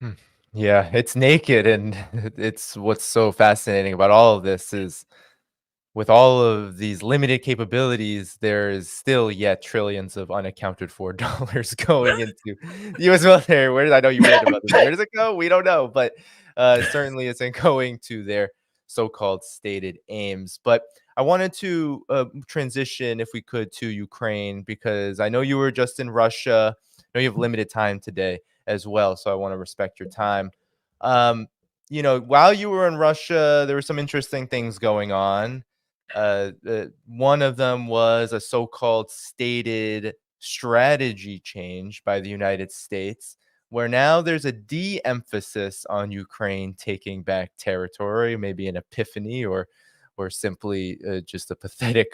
Hmm. Yeah, it's naked, and it's what's so fascinating about all of this is with all of these limited capabilities, there is still yet trillions of unaccounted for dollars going into the U.S. military. Where did I know you read about this? Where does it go? We don't know, but certainly it's going to their so-called stated aims. But I wanted to transition, if we could, to Ukraine because I know you were just in Russia. I know you have limited time today as well, so I want to respect your time. Um, while you were in Russia, there were some interesting things going on. One of them was a so-called stated strategy change by the United States, where now there's a de-emphasis on Ukraine taking back territory, maybe an epiphany or simply just a pathetic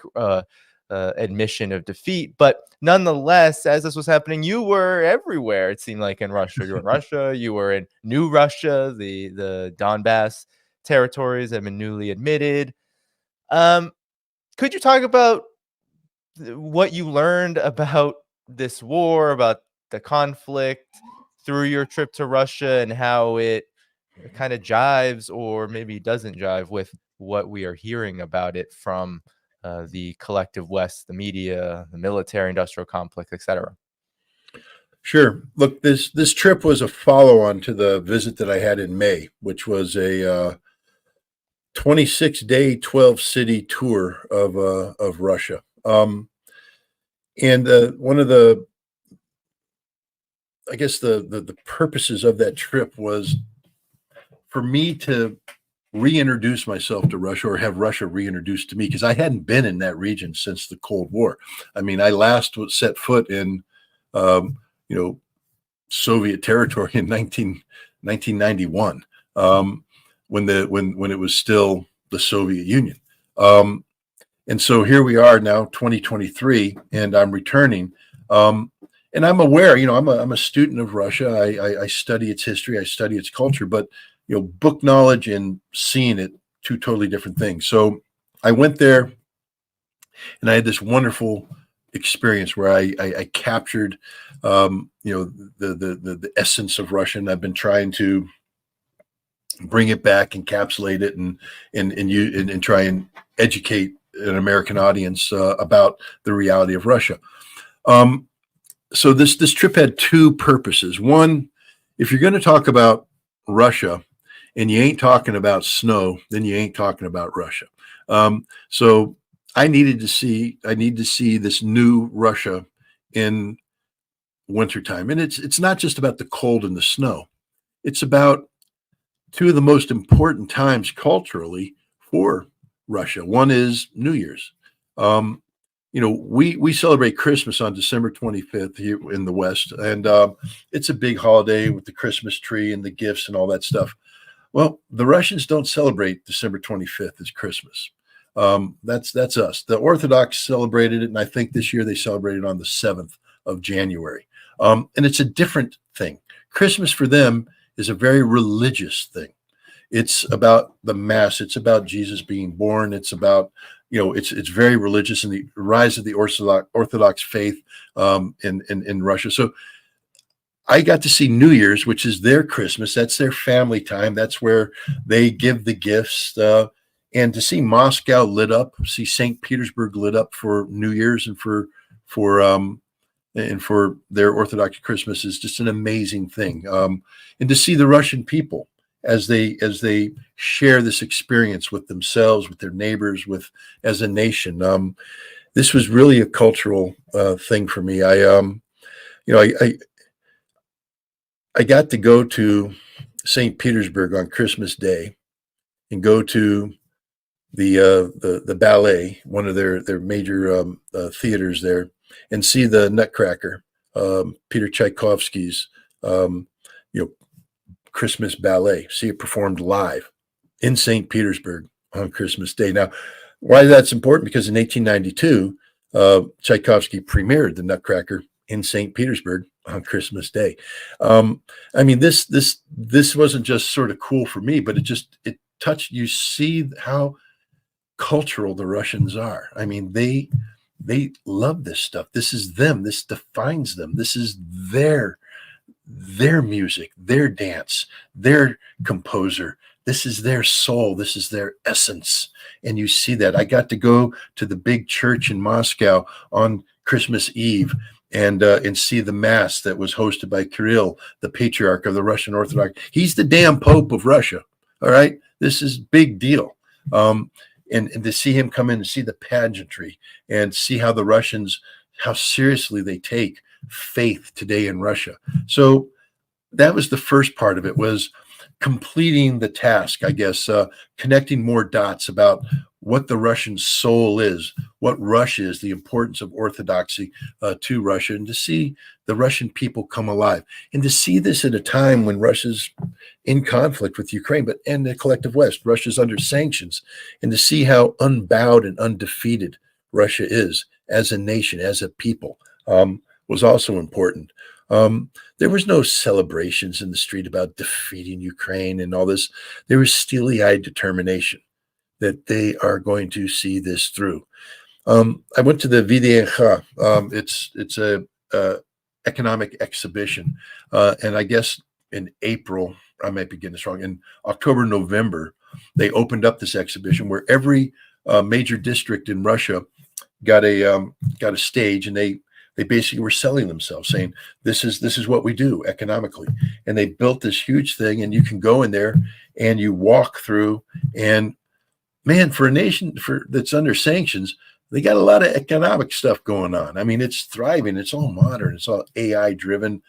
admission of defeat. But nonetheless, as this was happening, you were everywhere. It seemed like in Russia, you were in Russia, you were in New Russia, the Donbass territories have been newly admitted. Um, could you talk about what you learned about this war, about the conflict through your trip to Russia and how it kind of jives or maybe doesn't jive with what we are hearing about it from the collective West, the media, the military industrial complex, etc.? Sure. Look, this trip was a follow-on to the visit that I had in May, which was a 26-day, 12-city tour of Russia. And one of the, I guess the purposes of that trip was for me to reintroduce myself to Russia or have Russia reintroduced to me because I hadn't been in that region since the Cold War. I mean, I last set foot in, you know, Soviet territory in 1991, when it was still the Soviet Union. And so here we are now, 2023, and I'm returning. And I'm aware, I'm a student of Russia. I study its history, I study its culture, but book knowledge and seeing it, two totally different things. So I went there, and I had this wonderful experience where I captured, the essence of Russian. I've been trying to bring it back, encapsulate it, and try and educate an American audience about the reality of Russia. So this trip had two purposes. One, if you're going to talk about Russia and you ain't talking about snow, then you ain't talking about Russia. So I need to see this new Russia in wintertime. And it's not just about the cold and the snow. It's about two of the most important times culturally for Russia. One is New Year's. We celebrate Christmas on December 25th here in the West, and it's a big holiday with the Christmas tree and the gifts and all that stuff. Well, the Russians don't celebrate December 25th as Christmas. That's us. The Orthodox celebrated it, and I think this year they celebrated on the 7th of January. And it's a different thing. Christmas for them is a very religious thing. It's about the mass. It's about Jesus being born. It's about, it's very religious, and the rise of the Orthodox faith in Russia. So I got to see New Year's, which is their Christmas. That's their family time. That's where they give the gifts. And to see Moscow lit up, see St. Petersburg lit up for New Year's and for their Orthodox Christmas is just an amazing thing. And to see the Russian people as they share this experience with themselves, with their neighbors, as a nation. This was really a cultural thing for me. I got to go to St. Petersburg on Christmas Day and go to the ballet, one of their major theaters there, and see the Nutcracker, Peter Tchaikovsky's Christmas ballet, see it performed live in St. Petersburg on Christmas Day. Now, why that's important? Because in 1892, Tchaikovsky premiered the Nutcracker in St. Petersburg on Christmas Day. I mean, this wasn't just sort of cool for me, but it touched. You see how cultural the Russians are. I mean, they love this stuff. This is them. This defines them. This is their their music, their dance, their composer. This is their soul. This is their essence. And you see that. I got to go to the big church in Moscow on Christmas Eve and see the mass that was hosted by Kirill, the patriarch of the Russian Orthodox. He's the damn Pope of Russia. All right. This is big deal. And to see him come in and see the pageantry and see how the Russians, how seriously they take faith today in Russia. So that was the first part of it, was completing the task, I guess, connecting more dots about what the Russian soul is, what Russia is, the importance of orthodoxy to Russia, and to see the Russian people come alive, and to see this at a time when Russia's in conflict with Ukraine, but and the collective West, Russia's under sanctions, and to see how unbowed and undefeated Russia is as a nation, as a people, was also important. There was no celebrations in the street about defeating Ukraine and all this. There was steely-eyed determination that they are going to see this through. I went to the VDNH. It's a economic exhibition, and I guess in April, I might be getting this wrong, in October, November, they opened up this exhibition where every major district in Russia got a stage, and they basically were selling themselves, saying this is what we do economically. And they built this huge thing, and you can go in there and you walk through, and man, for a nation that's under sanctions, they got a lot of economic stuff going on. I mean, it's thriving. It's all modern. It's all AI driven.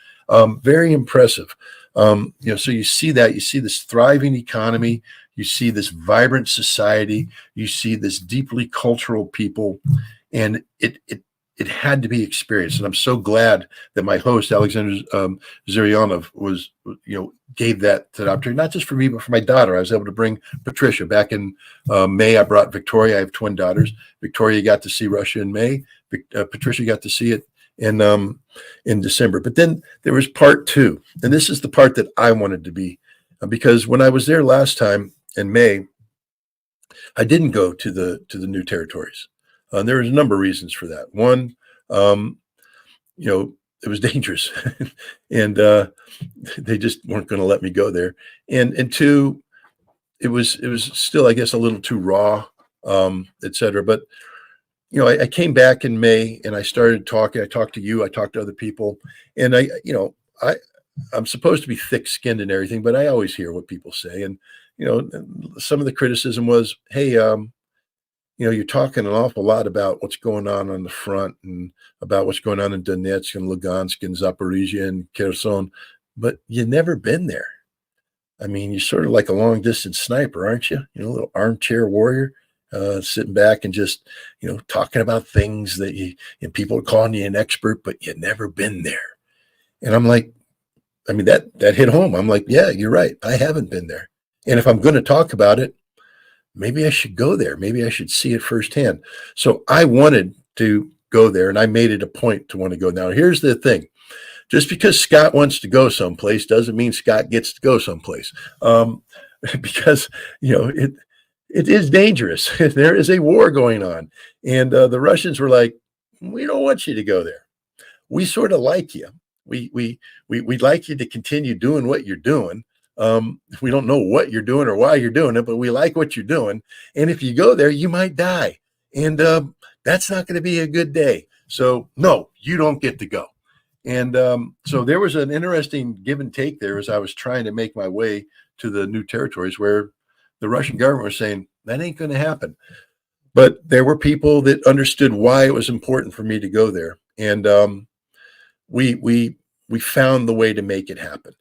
Very impressive. So you see that. You see this thriving economy. You see this vibrant society. You see this deeply cultural people, and it had to be experienced. And I'm so glad that my host, Alexander Zuryanov, gave that opportunity, not just for me, but for my daughter. I was able to bring Patricia back in May. I brought Victoria. I have twin daughters. Victoria got to see Russia in May. Patricia got to see it in December. But then there was part two. And this is the part that I wanted to be, because when I was there last time in May, I didn't go to the new territories. There was a number of reasons for that. One, it was dangerous, and they just weren't going to let me go there. And two, it was still, I guess, a little too raw, etc. But I came back in May, and I started talking. I talked to you. I talked to other people, and I'm supposed to be thick-skinned and everything, but I always hear what people say. And some of the criticism was, hey, you're talking an awful lot about what's going on the front and about what's going on in Donetsk and Lugansk and Zaporizhia and Kherson, but you've never been there. I mean, you're sort of like a long distance sniper, aren't you? A little armchair warrior, sitting back and just, talking about things and people are calling you an expert, but you've never been there. And I'm like, I mean, that hit home. I'm like, yeah, you're right. I haven't been there. And if I'm going to talk about it, maybe I should go there. Maybe I should see it firsthand. So I wanted to go there, and I made it a point to want to go. Now, here's the thing. Just because Scott wants to go someplace doesn't mean Scott gets to go someplace. Because, it is dangerous. There is a war going on. And the Russians were like, we don't want you to go there. We sort of like you. We'd like you to continue doing what you're doing. We don't know what you're doing or why you're doing it, but we like what you're doing. And if you go there, you might die. And that's not going to be a good day. So no, you don't get to go. And so there was an interesting give and take there as I was trying to make my way to the new territories, where the Russian government was saying that ain't going to happen. But there were people that understood why it was important for me to go there. And we found the way to make it happen.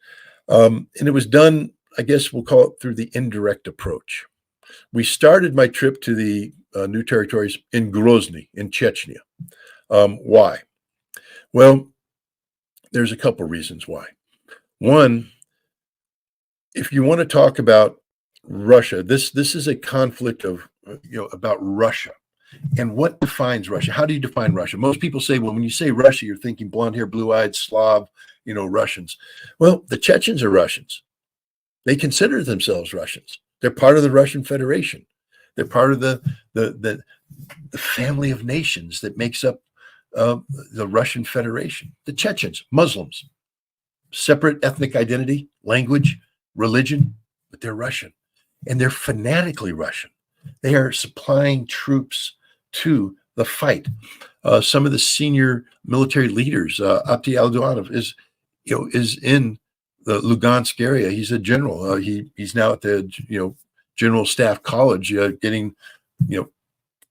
And it was done, I guess we'll call it, through the indirect approach. We started my trip to the new territories in Grozny, in Chechnya. Why? Well, there's a couple reasons why. One, if you want to talk about Russia, this is a conflict of, about Russia. And what defines Russia? How do you define Russia? Most people say, well, when you say Russia, you're thinking blonde hair, blue-eyed, Slav, Russians. Well, the Chechens are Russians. They consider themselves Russians. They're part of the Russian Federation. They're part of the family of nations that makes up the Russian Federation. The Chechens, Muslims, separate ethnic identity, language, religion, but they're Russian, and they're fanatically Russian. They are supplying troops to the fight. Some of the senior military leaders, Abdi Alduanov is in the Lugansk area. He's a general. He's now at the General Staff College, getting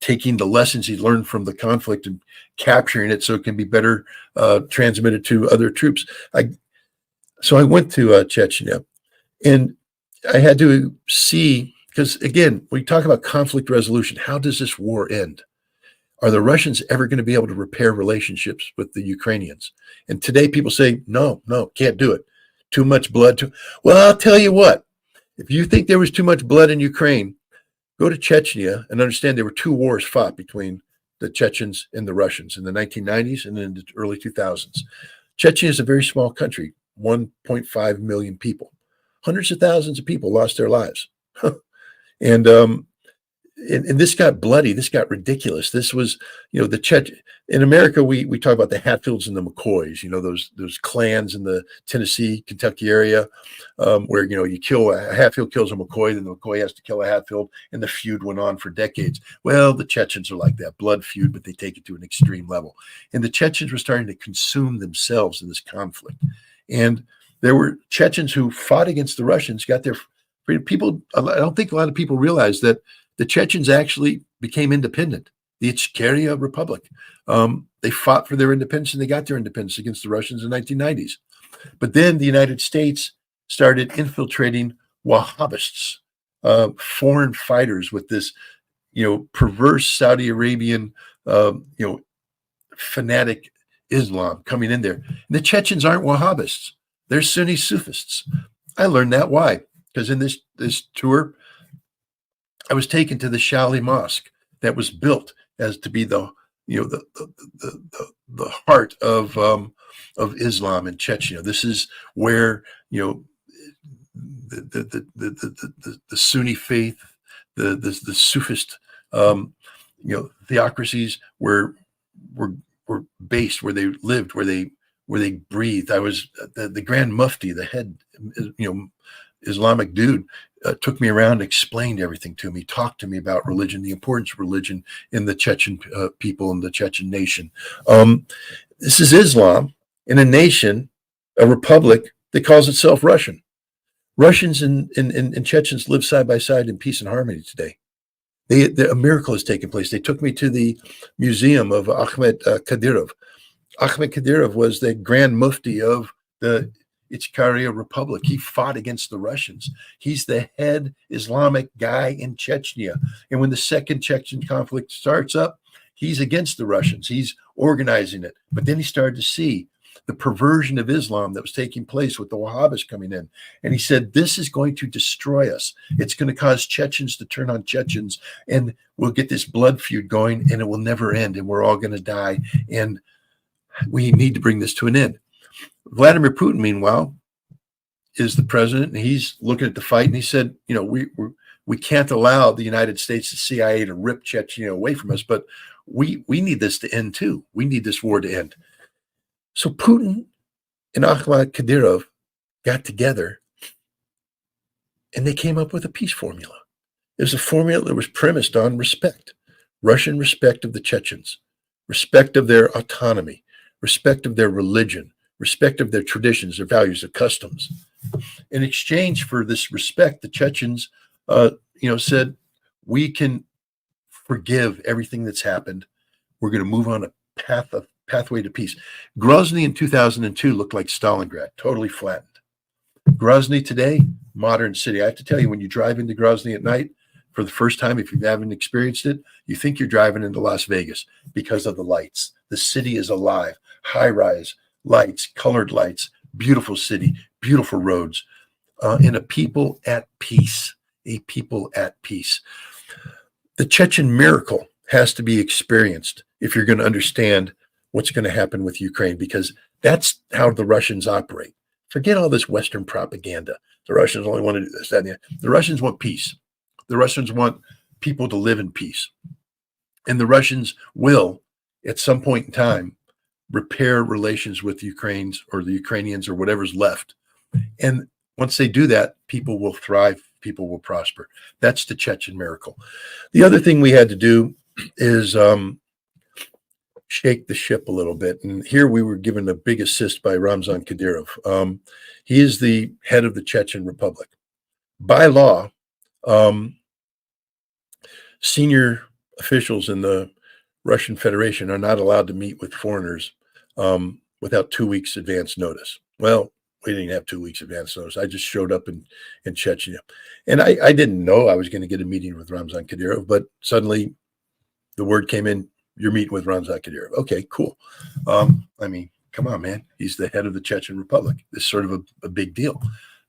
taking the lessons he's learned from the conflict and capturing it so it can be better transmitted to other troops. So I went to Chechnya, and I had to see, because again, we talk about conflict resolution. How does this war end? Are the Russians ever going to be able to repair relationships with the Ukrainians? And today people say, no, can't do it. Too much blood. Well, I'll tell you what, if you think there was too much blood in Ukraine, go to Chechnya and understand there were two wars fought between the Chechens and the Russians in the 1990s and in the early 2000s. Chechnya is a very small country, 1.5 million people. Hundreds of thousands of people lost their lives. And this got bloody. This got ridiculous. This was, the in America, we talk about the Hatfields and the McCoys, those clans in the Tennessee, Kentucky area, where, you kill a Hatfield kills a McCoy, then the McCoy has to kill a Hatfield, and the feud went on for decades. Well, the Chechens are like that, blood feud, but they take it to an extreme level. And the Chechens were starting to consume themselves in this conflict. And there were Chechens who fought against the Russians, got their freedom. I don't think a lot of people realize that the Chechens actually became independent, the Ichkeria Republic. They fought for their independence, and they got their independence against the Russians in the 1990s. But then the United States started infiltrating Wahhabists, foreign fighters with this, perverse Saudi Arabian, fanatic Islam coming in there. And the Chechens aren't Wahhabists. They're Sunni Sufists. I learned that. Why? Because in this tour, I was taken to the Shali Mosque that was built as to be the heart of Islam in Chechnya. This is where the Sunni faith, the Sufist theocracies were based, where they lived, where they breathed. I was the Grand Mufti, the head Islamic dude, took me around and explained everything to me, talked to me about religion, the importance of religion in the Chechen people and the Chechen nation. This is Islam in a nation, a republic that calls itself Russian. Russians and Chechens live side by side in peace and harmony today. A miracle has taken place. They took me to the museum of Ahmed Kadyrov. Ahmed Kadyrov was the Grand Mufti of the Ichkeria Republic. He fought against the Russians. He's the head Islamic guy in Chechnya. And when the second Chechen conflict starts up, he's against the Russians. He's organizing it. But then he started to see the perversion of Islam that was taking place with the Wahhabists coming in. And he said, this is going to destroy us. It's going to cause Chechens to turn on Chechens, and we'll get this blood feud going, and it will never end, and we're all going to die. And we need to bring this to an end. Vladimir Putin, meanwhile, is the president, and he's looking at the fight, and he said, we can't allow the United States, the CIA, to rip Chechnya away from us, but we need this to end too. We need this war to end. So Putin and Ahmed Kadyrov got together, and they came up with a peace formula. It was a formula that was premised on respect, Russian respect of the Chechens, respect of their autonomy, respect of their religion, respect of their traditions, their values, their customs. In exchange for this respect, the Chechens, said, we can forgive everything that's happened. We're going to move on a pathway to peace. Grozny in 2002 looked like Stalingrad, totally flattened. Grozny today, modern city. I have to tell you, when you drive into Grozny at night for the first time, if you haven't experienced it, you think you're driving into Las Vegas because of the lights. The city is alive, high-rise lights, colored lights, beautiful city, beautiful roads, and a people at peace, a people at peace. The Chechen miracle has to be experienced if you're going to understand what's going to happen with Ukraine, because that's how the Russians operate. Forget all this Western propaganda. The Russians only want to do this, that, and the other. The Russians want peace. The Russians want people to live in peace. And the Russians will, at some point in time, repair relations with Ukraine's or the Ukrainians or whatever's left. And once they do that, people will thrive, people will prosper. That's the Chechen miracle. The other thing we had to do is shake the ship a little bit. And here we were given a big assist by Ramzan Kadyrov. He is the head of the Chechen Republic. By law, senior officials in the Russian Federation are not allowed to meet with foreigners without 2 weeks advance notice. Well, we didn't have 2 weeks advance notice. I just showed up in Chechnya. And I didn't know I was going to get a meeting with Ramzan Kadyrov, but suddenly the word came in, you're meeting with Ramzan Kadyrov. Okay, cool. I mean, come on, man. He's the head of the Chechen Republic. It's sort of a big deal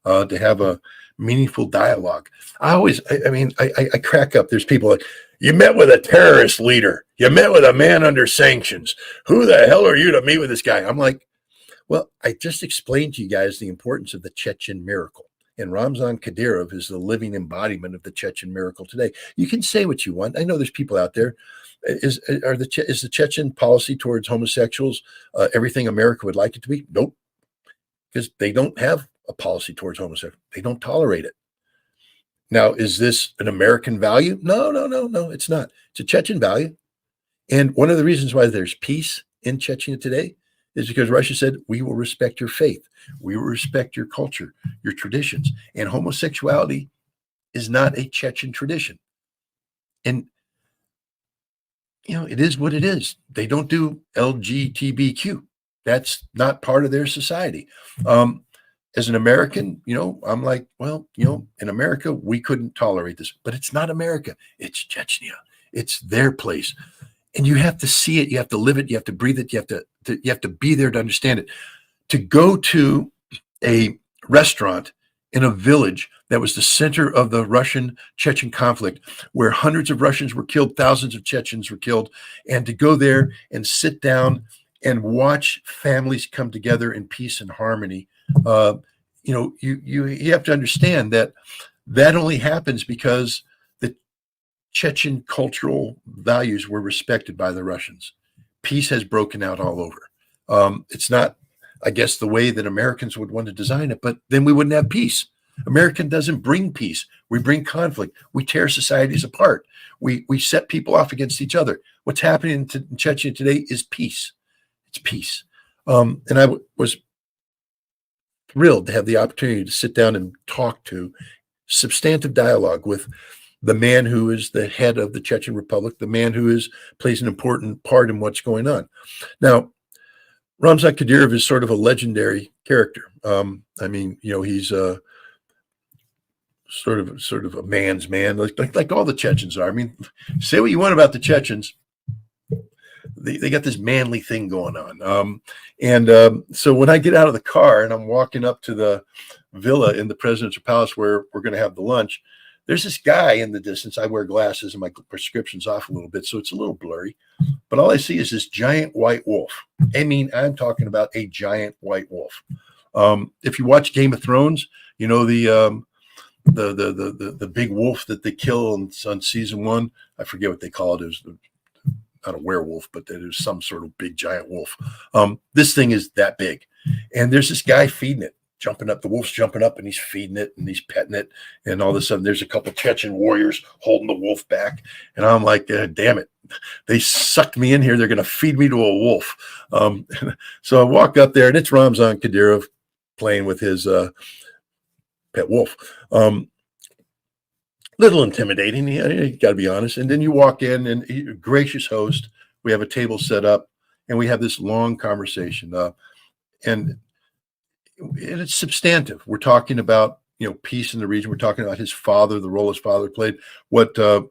to have a meaningful dialogue. I crack up. There's people like, you met with a terrorist leader. You met with a man under sanctions. Who the hell are you to meet with this guy? I'm like, well, I just explained to you guys the importance of the Chechen miracle. And Ramzan Kadyrov is the living embodiment of the Chechen miracle today. You can say what you want. I know there's people out there. Is the Chechen policy towards homosexuals everything America would like it to be? Nope. Because they don't have a policy towards homosexuals. They don't tolerate it. Now, is this an American value? No, it's not. It's a Chechen value. And one of the reasons why there's peace in Chechnya today is because Russia said, we will respect your faith. We will respect your culture, your traditions. And homosexuality is not a Chechen tradition. And, you know, it is what it is. They don't do LGBTQ. That's not part of their society. As an American, you know, I'm like, well, you know, in America, we couldn't tolerate this, but it's not America. It's Chechnya. It's their place. And you have to see it. You have to live it. You have to breathe it. You have to be there to understand it. To go to a restaurant in a village that was the center of the Russian-Chechen conflict, where hundreds of Russians were killed, thousands of Chechens were killed, and to go there and sit down and watch families come together in peace and harmony. You know, you have to understand that only happens because the Chechen cultural values were respected by the Russians. Peace has broken out all over. It's not, I guess, the way that Americans would want to design it, but then we wouldn't have peace. American doesn't bring peace. We bring conflict. We tear societies apart. We set people off against each other. What's happening in Chechnya today is peace. It's peace. And I was thrilled to have the opportunity to sit down and talk to substantive dialogue with the man who is the head of the Chechen Republic, the man who plays an important part in what's going on. Now, Ramzan Kadyrov is sort of a legendary character. I mean, you know, he's sort of a man's man, like all the Chechens are. I mean, say what you want about the Chechens, they got this manly thing going on. So when I get out of the car and I'm walking up to the villa in the presidential palace where we're going to have the lunch, there's this guy in the distance. I wear glasses and my prescription's off a little bit, so it's a little blurry. But all I see is this giant white wolf. I mean, I'm talking about a giant white wolf. If you watch Game of Thrones, you know the big wolf that they kill on season 1. I forget what they call it. It was not a werewolf, but it was some sort of big giant wolf. This thing is that big, and there's this guy feeding it. Jumping up, the wolf's jumping up and he's feeding it and he's petting it. And all of a sudden there's a couple of Chechen warriors holding the wolf back. And I'm like, damn it. They sucked me in here. They're going to feed me to a wolf. So I walk up there and it's Ramzan Kadyrov playing with his pet wolf. Little intimidating. You got to be honest. And then you walk in and gracious host, we have a table set up and we have this long conversation. And it's substantive. We're talking about, you know, peace in the region. We're talking about his father, the role his father played, what the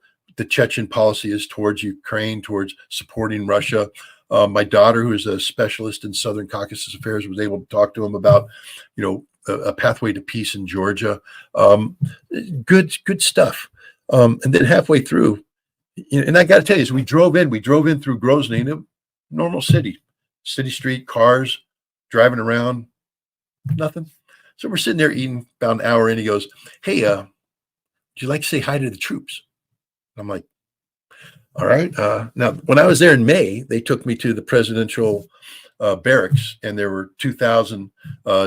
Chechen policy is towards Ukraine, towards supporting Russia. My daughter, who is a specialist in Southern Caucasus affairs, was able to talk to him about, you know, a pathway to peace in Georgia. Good stuff. And then halfway through, and I got to tell you, as we drove in through Grozny, a normal city street, cars, driving around. Nothing. So we're sitting there eating about an hour in. He goes, hey, would you like to say hi to the troops? I'm like, all right. Now, when I was there in May, they took me to the presidential barracks, and there were 2,000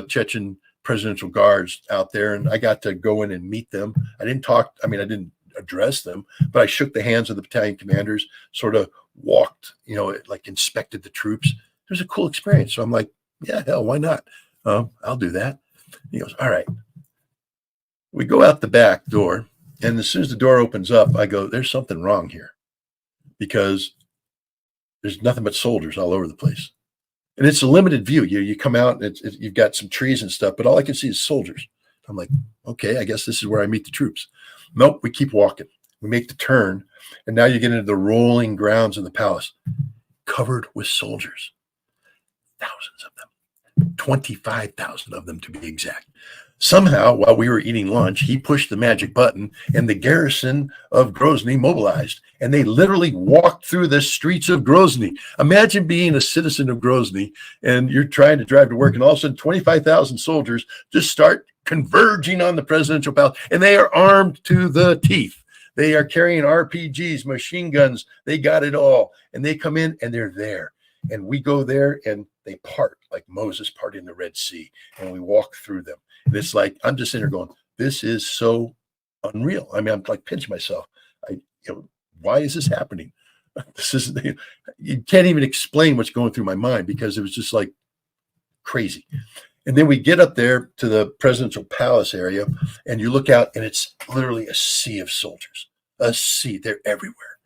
Chechen presidential guards out there, and I got to go in and meet them. I didn't talk. I mean, I didn't address them, but I shook the hands of the battalion commanders, sort of walked, like inspected the troops. It was a cool experience. So I'm like, yeah, hell, why not? I'll do that. He goes, all right. We go out the back door, and as soon as the door opens up, I go, there's something wrong here, because there's nothing but soldiers all over the place. And it's a limited view. You come out, and you've got some trees and stuff, but all I can see is soldiers. I'm like, okay, I guess this is where I meet the troops. Nope, we keep walking. We make the turn, and now you get into the rolling grounds of the palace, covered with soldiers. Thousands of them. 25,000 of them, to be exact. Somehow, while we were eating lunch, he pushed the magic button, and the garrison of Grozny mobilized, and they literally walked through the streets of Grozny. Imagine being a citizen of Grozny, and you're trying to drive to work, and all of a sudden 25,000 soldiers just start converging on the presidential palace, and they are armed to the teeth. They are carrying RPGs, machine guns. They got it all, and they come in, and they're there. And we go there, and they part like Moses parting the Red Sea, and we walk through them. And it's like, I'm just sitting there going, this is so unreal. I mean, I'm like pinching myself. Why is this happening? This is, you can't even explain what's going through my mind, because it was just like crazy. And then we get up there to the presidential palace area, and you look out, and it's literally a sea of soldiers, a sea. They're everywhere.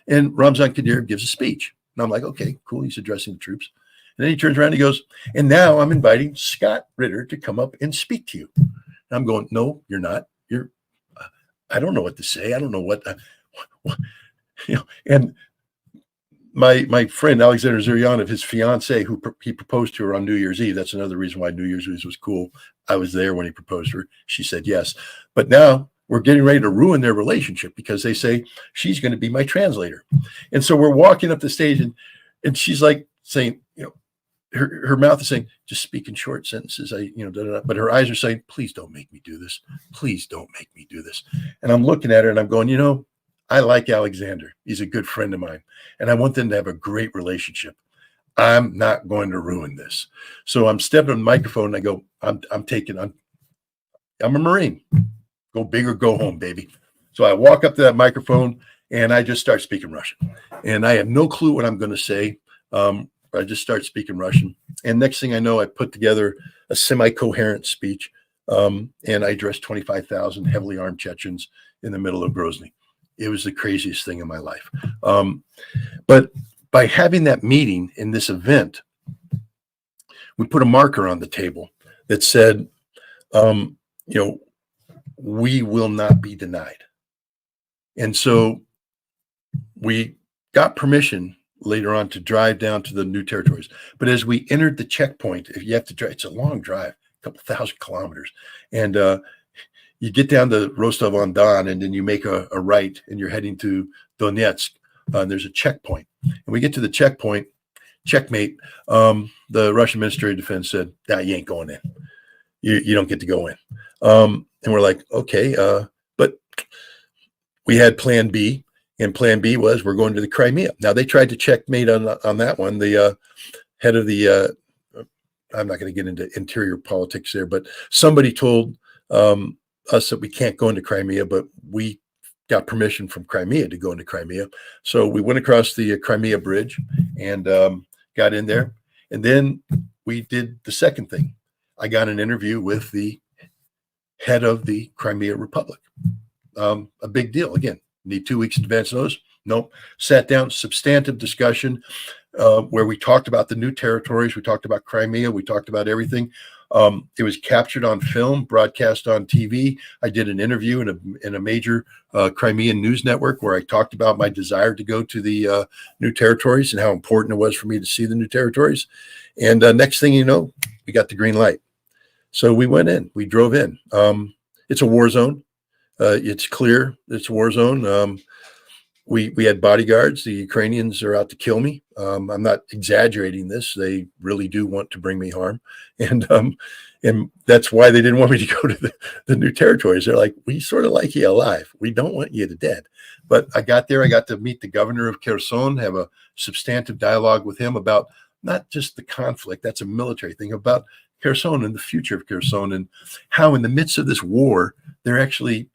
And Ramzan Kadyrov gives a speech. And I'm like, okay, cool. He's addressing the troops. And then he turns around and he goes, and now I'm inviting Scott Ritter to come up and speak to you. And I'm going, no, you're not. I don't know what to say. I don't know what and my friend Alexander Zuryanov, his fiance, he proposed to her on New Year's Eve. That's another reason why New Year's Eve was cool. I was there when he proposed to her. She said yes. But now we're getting ready to ruin their relationship, because they say she's going to be my translator. And so we're walking up the stage, and she's like saying, her mouth is saying, just speak in short sentences. But her eyes are saying, please don't make me do this. Please don't make me do this. And I'm looking at her, and I'm going, I like Alexander. He's a good friend of mine, and I want them to have a great relationship. I'm not going to ruin this. So I'm stepping on the microphone, and I go, I'm a Marine. Go big or go home, baby. So I walk up to that microphone, and I just start speaking Russian. And I have no clue what I'm going to say. I just start speaking Russian. And next thing I know, I put together a semi-coherent speech, and I addressed 25,000 heavily armed Chechens in the middle of Grozny. It was the craziest thing in my life. But by having that meeting in this event, we put a marker on the table that said, we will not be denied. And so we got permission later on to drive down to the new territories. But as we entered the checkpoint, if you have to drive, it's a long drive, a couple thousand kilometers. And you get down to Rostov-on-Don, and then you make a right, and you're heading to Donetsk. And there's a checkpoint. And we get to the checkpoint, checkmate. The Russian Ministry of Defense said, nah, you ain't going in. You don't get to go in. And we're like, okay, but we had plan B, and plan B was we're going to the Crimea. Now, they tried to checkmate on that one. The head of the, I'm not going to get into interior politics there, but somebody told us that we can't go into Crimea, but we got permission from Crimea to go into Crimea. So we went across the Crimea Bridge and got in there. And then we did the second thing. I got an interview with the head of the Crimea Republic. A big deal. Again, need 2 weeks advance notice. Nope. Sat down, substantive discussion where we talked about the new territories. We talked about Crimea. We talked about everything. It was captured on film, broadcast on TV. I did an interview in a major Crimean news network where I talked about my desire to go to the new territories and how important it was for me to see the new territories. And next thing you know, we got the green light. So we went in, we drove in. It's a war zone. It's clear it's a war zone. We had bodyguards. The Ukrainians are out to kill me. I'm not exaggerating this. They really do want to bring me harm. And that's why they didn't want me to go to the new territories. They're like, we sort of like you alive. We don't want you to dead. But I got there. I got to meet the governor of Kherson, have a substantive dialogue with him about not just the conflict. That's a military thing about Kherson and the future of Kherson, and how in the midst of this war, they're actually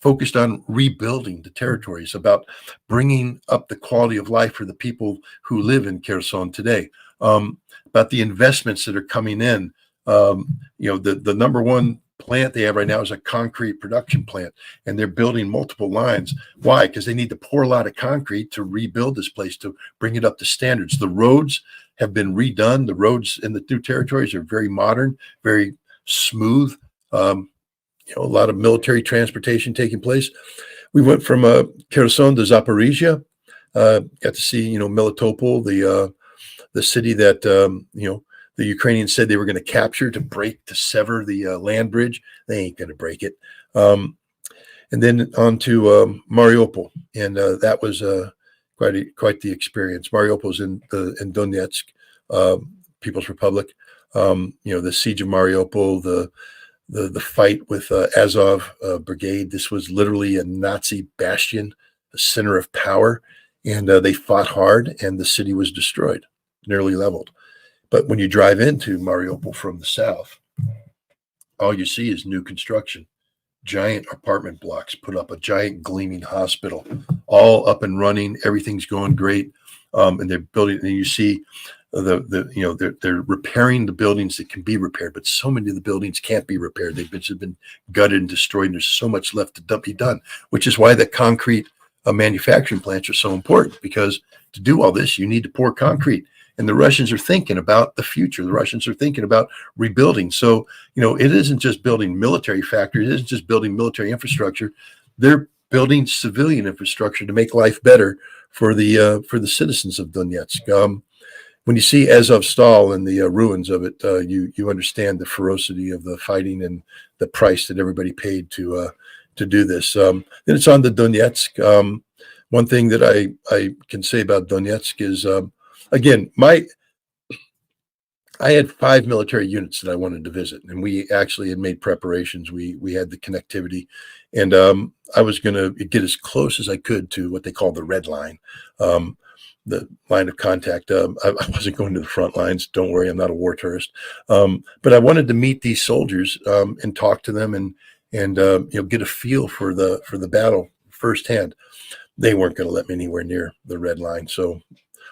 focused on rebuilding the territories, about bringing up the quality of life for the people who live in Kherson today, about the investments that are coming in. The number one plant they have right now is a concrete production plant, and they're building multiple lines. Why? Because they need to pour a lot of concrete to rebuild this place, to bring it up to standards. The roads have been redone. The roads in the new territories are very modern, very smooth. A lot of military transportation taking place. We went from Kherson to Zaporizhia. Got to see, Melitopol, the city that the Ukrainians said they were going to capture to sever the land bridge. They ain't going to break it. And then on to Mariupol, and that was quite the experience. Mariupol's in Donetsk, People's Republic. The siege of Mariupol, the fight with Azov Brigade. This was literally a Nazi bastion, a center of power, and they fought hard, and the city was destroyed, nearly leveled. But when you drive into Mariupol from the south, all you see is new construction, giant apartment blocks, put up a giant gleaming hospital, all up and running. Everything's going great, and they're building. And you see they're repairing the buildings that can be repaired, but so many of the buildings can't be repaired. They've been gutted and destroyed, and there's so much left to be done, which is why the concrete manufacturing plants are so important, because to do all this, you need to pour concrete. And the Russians are thinking about the future. The Russians are thinking about rebuilding. So, it isn't just building military factories. It isn't just building military infrastructure. They're building civilian infrastructure to make life better for the citizens of Donetsk. When you see Azovstal and the ruins of it, you understand the ferocity of the fighting and the price that everybody paid to do this. Then it's on to Donetsk. One thing that I can say about Donetsk is, again, I had 5 military units that I wanted to visit, and we actually had made preparations. We had the connectivity, and I was going to get as close as I could to what they call the red line, the line of contact. I wasn't going to the front lines. Don't worry, I'm not a war tourist. But I wanted to meet these soldiers and talk to them and get a feel for the battle firsthand. They weren't going to let me anywhere near the red line, so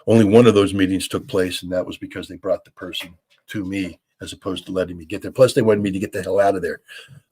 only one of those meetings took place, and that was because they brought the person to me as opposed to letting me get there. Plus, they wanted me to get the hell out of there.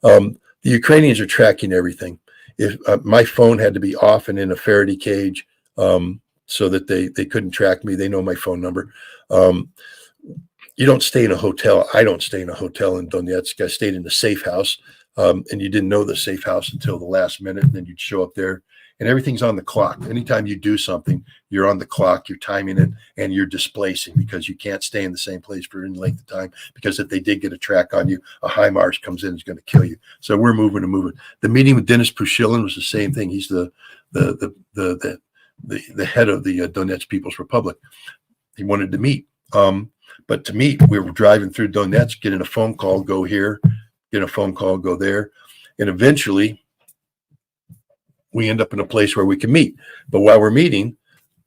The Ukrainians are tracking everything. If my phone had to be off and in a Faraday cage so that they couldn't track me. They know my phone number. You don't stay in a hotel. I don't stay in a hotel in Donetsk. I stayed in the safe house, and you didn't know the safe house until the last minute, and then you'd show up there. And everything's on the clock. Anytime you do something, you're on the clock, you're timing it, and you're displacing, because you can't stay in the same place for any length of time, because if they did get a track on you, a HIMARS comes in and is going to kill you. So we're moving and moving. The meeting with Denis Pushilin was the same thing. He's the head of the Donetsk People's Republic. He wanted to meet. But to meet, we were driving through Donetsk, getting a phone call, go here, get a phone call, go there. And eventually, we end up in a place where we can meet. But while we're meeting,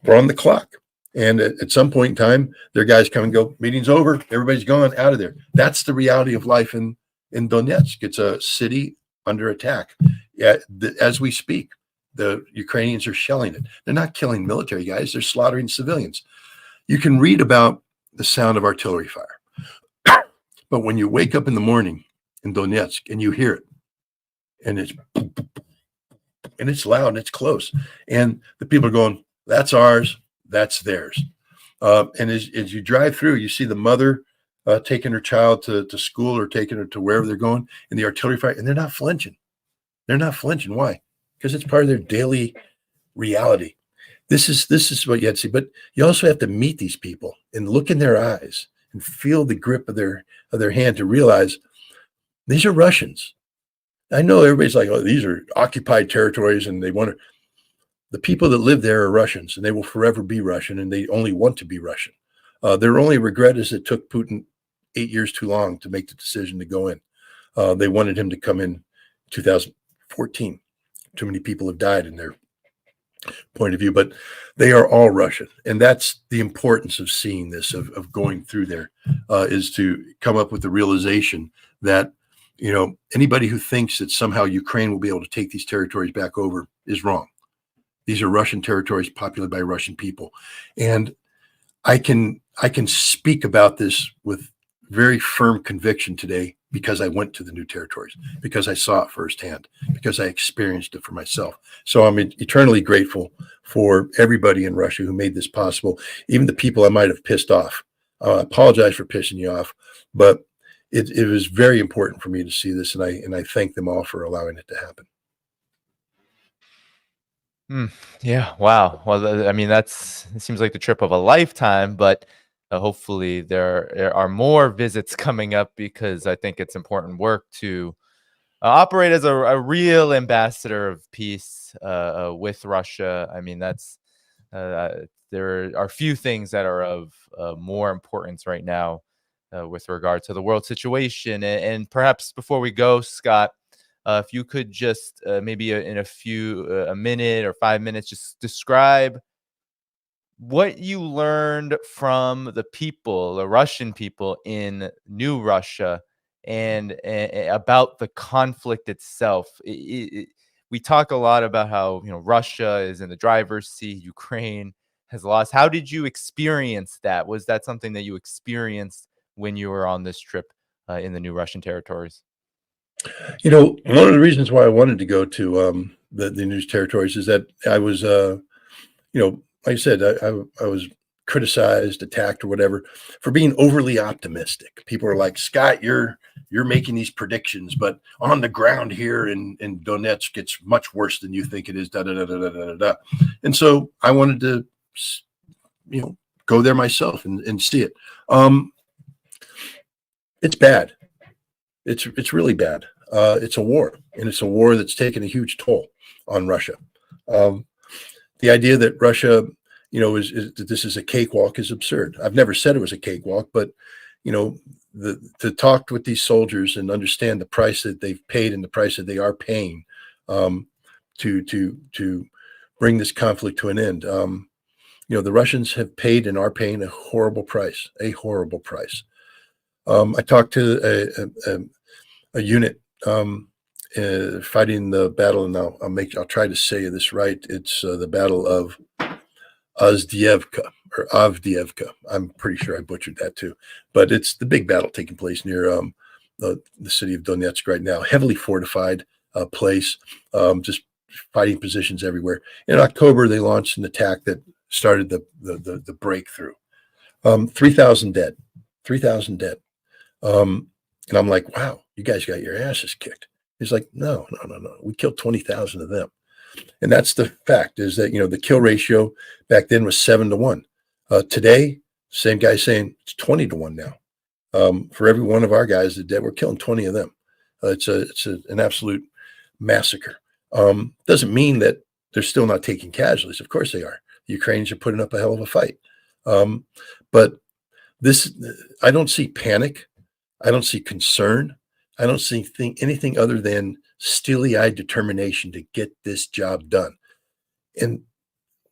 we're on the clock. And at some point in time, their guys come and go, meeting's over, everybody's gone out of there. That's the reality of life in Donetsk. It's a city under attack. As we speak, the Ukrainians are shelling it. They're not killing military guys, they're slaughtering civilians. You can read about the sound of artillery fire. But when you wake up in the morning in Donetsk and you hear it, and it's loud and it's close, and the people are going, that's ours, that's theirs. And as you drive through, you see the mother taking her child to school or taking her to wherever they're going, and the artillery fire, and they're not flinching. They're not flinching. Why? Because it's part of their daily reality. This is what you have to see. But you also have to meet these people and look in their eyes and feel the grip of their hand to realize these are Russians. I know everybody's like, oh, these are occupied territories, and they want to. The people that live there are Russians, and they will forever be Russian, and they only want to be Russian. Their only regret is it took Putin 8 years too long to make the decision to go in. They wanted him to come in 2014. Too many people have died in there. point of view, but they are all Russian, and that's the importance of seeing this, of going through there, is to come up with the realization that anybody who thinks that somehow Ukraine will be able to take these territories back over is wrong. These are Russian territories populated by Russian people, and I can speak about this with very firm conviction today because I went to the new territories, because I saw it firsthand, because I experienced it for myself. So I'm eternally grateful for everybody in Russia who made this possible, even the people I might have pissed off. I apologize for pissing you off, but it was very important for me to see this, and I thank them all for allowing it to happen. Mm, yeah. Wow. Well, I mean, it seems like the trip of a lifetime, but hopefully there are more visits coming up because I think it's important work to operate as a real ambassador of peace with Russia. I mean, there are few things that are of more importance right now with regard to the world situation. And perhaps before we go, Scott, if you could just maybe in a minute or 5 minutes, just describe what you learned from the people, the Russian people in New Russia, and about the conflict itself. We talk a lot about how Russia is in the driver's seat, Ukraine has lost. How did you experience that? Was that something that you experienced when you were on this trip in the new Russian territories? One of the reasons why I wanted to go to the news territories is that I was, like I said, I was criticized, attacked, or whatever for being overly optimistic. People are like, Scott, you're making these predictions, but on the ground here in Donetsk, it's much worse than you think it is. Da da da da da da da. And so I wanted to, you know, go there myself and see it. Um, it's bad. It's really bad. It's a war, and it's a war that's taken a huge toll on Russia. Um, the idea that Russia, is that this is a cakewalk is absurd. I've never said it was a cakewalk, but to talk with these soldiers and understand the price that they've paid and the price that they are paying um, to bring this conflict to an end. The Russians have paid and are paying a horrible price, a horrible price. I talked to a unit fighting the battle, and I'll try to say this right. It's the Battle of Avdiivka. I'm pretty sure I butchered that too, but it's the big battle taking place near the city of Donetsk right now. Heavily fortified place, just fighting positions everywhere. In October, they launched an attack that started the breakthrough. 3,000 dead, 3,000 dead. And I'm like, wow, you guys got your asses kicked. He's like, no, no, no, no. We killed 20,000 of them. And that's the fact is that, the kill ratio back then was 7-1. Today, same guy saying it's 20-1 now. For every one of our guys that dead, we're killing 20 of them. An absolute massacre. Doesn't mean that they're still not taking casualties. Of course they are. The Ukrainians are putting up a hell of a fight. But I don't see panic. I don't see concern. I don't see anything other than steely-eyed determination to get this job done. And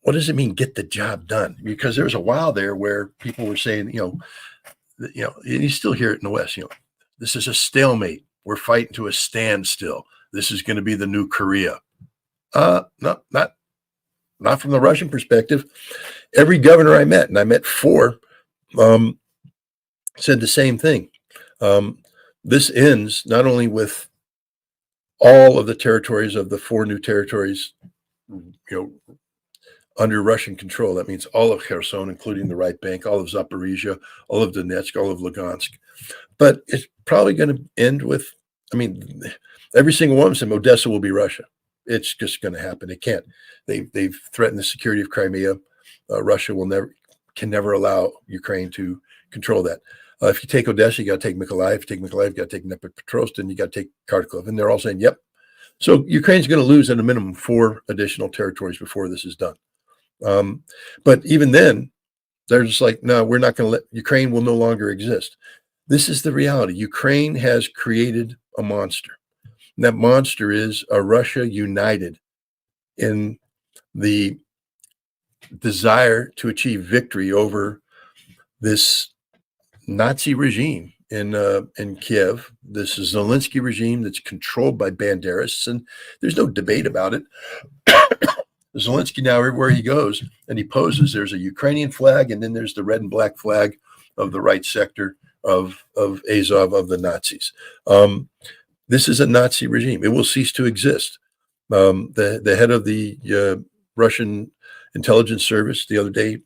what does it mean, get the job done? Because there was a while there where people were saying, you still hear it in the West, this is a stalemate. We're fighting to a standstill. This is going to be the new Korea. No, not from the Russian perspective. Every governor I met, and I met 4, said the same thing. This ends not only with all of the territories of the 4 new territories, under Russian control. That means all of Kherson, including the right bank, all of Zaporizhia, all of Donetsk, all of Lugansk. But it's probably going to end with, every single one of them said Odessa will be Russia. It's just going to happen. It can't. They've threatened the security of Crimea. Russia can never allow Ukraine to control that. If you take Odessa, you got to take Mykolaiv. If you take Mykolaiv, you got to take Dnipropetrovsk, and you got to take Kharkov. And they're all saying, yep. So Ukraine's going to lose at a minimum 4 additional territories before this is done. But even then, they're just like, no, we're not going to let Ukraine will no longer exist. This is the reality. Ukraine has created a monster. And that monster is a Russia united in the desire to achieve victory over this Nazi regime in Kiev. This is Zelensky regime that's controlled by Banderists, and there's no debate about it. Zelensky now, everywhere he goes and he poses, there's a Ukrainian flag, and then there's the red and black flag of the right sector of Azov, of the Nazis. This is a Nazi regime. It will cease to exist. The head of the Russian intelligence service the other day,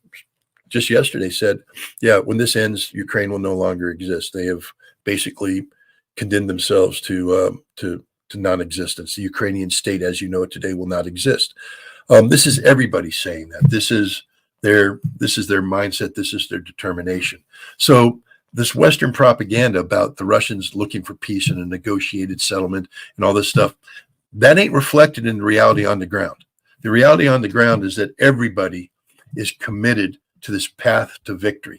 just yesterday, said, yeah, when this ends, Ukraine will no longer exist. They have basically condemned themselves to non-existence. The Ukrainian state, as you know it today, will not exist. This is everybody saying that. This is their mindset. This is their determination. So this Western propaganda about the Russians looking for peace and a negotiated settlement and all this stuff, that ain't reflected in the reality on the ground. The reality on the ground is that everybody is committed to this path to victory.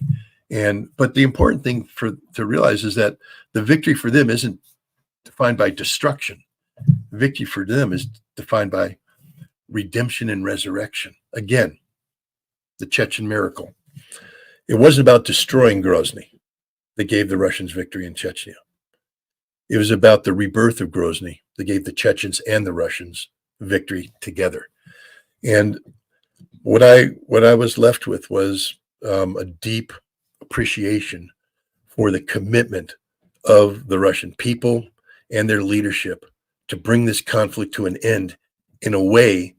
But the important thing to realize is that the victory for them isn't defined by destruction. Victory for them is defined by redemption and resurrection. Again, the Chechen miracle. It wasn't about destroying Grozny that gave the Russians victory in Chechnya. It was about the rebirth of Grozny that gave the Chechens and the Russians victory together. And what I was left with was a deep appreciation for the commitment of the Russian people and their leadership to bring this conflict to an end in a way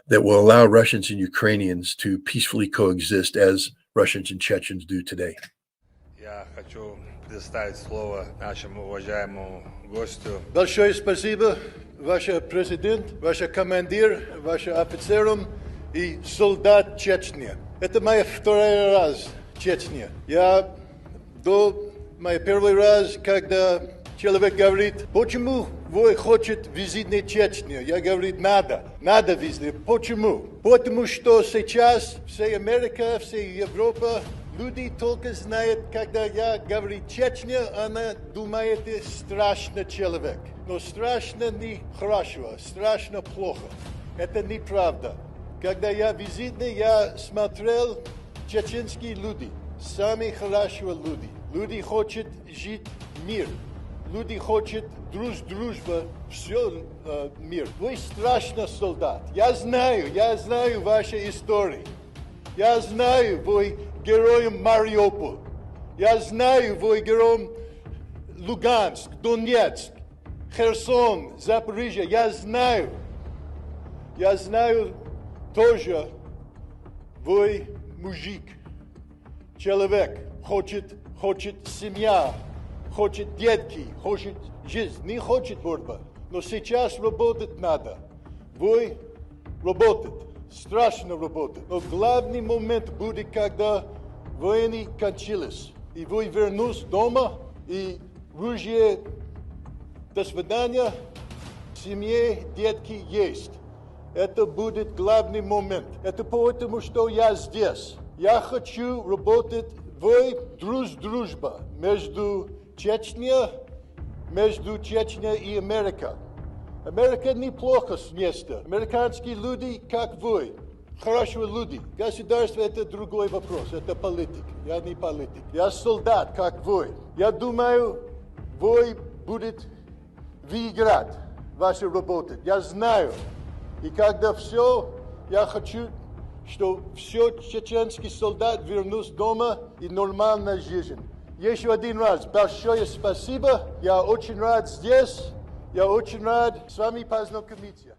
that will allow Russians and Ukrainians to peacefully coexist as Russians and Chechens do today. Я хочу предоставить слово нашему уважаемому гостю. Большое спасибо, ваш президент, ваш командир, ваш офицерам и солдат Чечни. Это моя второй раз в Чечне. Мой первый раз, когда человек говорит, почему вы хотите визитить Чечню? Я говорю, надо визитить. Почему? Потому что сейчас вся Америка, вся Европа, люди только знают, когда я говорю Чечня, она думает, страшный человек. Но страшно не хорошо, страшно плохо. Это неправда. Когда я визитный, я смотрел чеченские люди, самые хорошие люди. Люди хотят жить в мир. Люди хотят дружба, все мир. Вы страшный солдат. Я знаю ваши истории. Я знаю, вы героем Мариуполь. Я знаю, вы героем Луганск, Донецк, Херсон, Запорожье. Я знаю тоже, вы мужик, человек, хочет семья, хочет детки, хочет жизнь, не хочет борьба. Но сейчас работать надо. Вы работаете, страшно работать. Но главный момент будет, когда войны кончились, и вы вернулись дома, и ружье до свидания, семье, детки есть. Это будет главный момент. Это потому, что я здесь. Я хочу работать в дружба между Чечней и Америкой. Америка неплохо место. Американские люди, как вы, хорошие люди. Государство – это другой вопрос, это политик. Я не политик. Я солдат, как вы. Я думаю, вы будете выиграть вашу работу. Я знаю. И когда все, я хочу, чтобы все чеченские солдаты вернулись дома и нормальная жизнь. Еще один раз большое спасибо. Я очень рад здесь. Я очень рад с вами познакомиться.